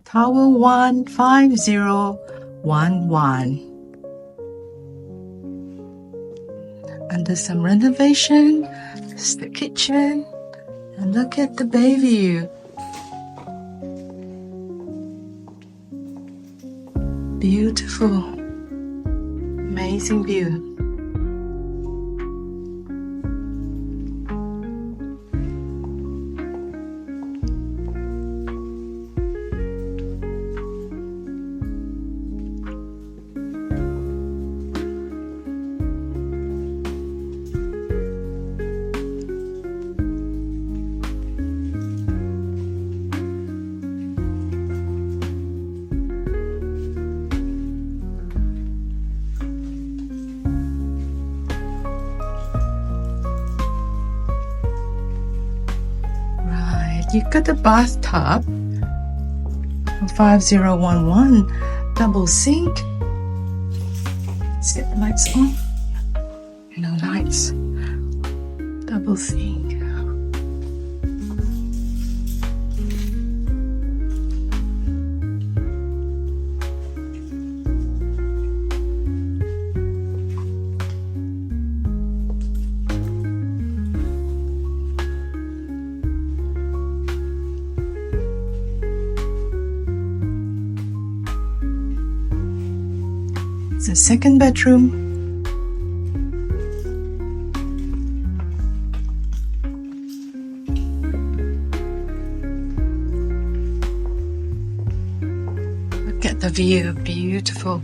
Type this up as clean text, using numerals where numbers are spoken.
Tower 15011. Under some renovation, this is the kitchen, and look at the bay view. Beautiful, amazing view. You've got the bathtub, 5011, double sink. Set the lights on. No lights. Double sink. It's a second bedroom. Look at the view, beautiful.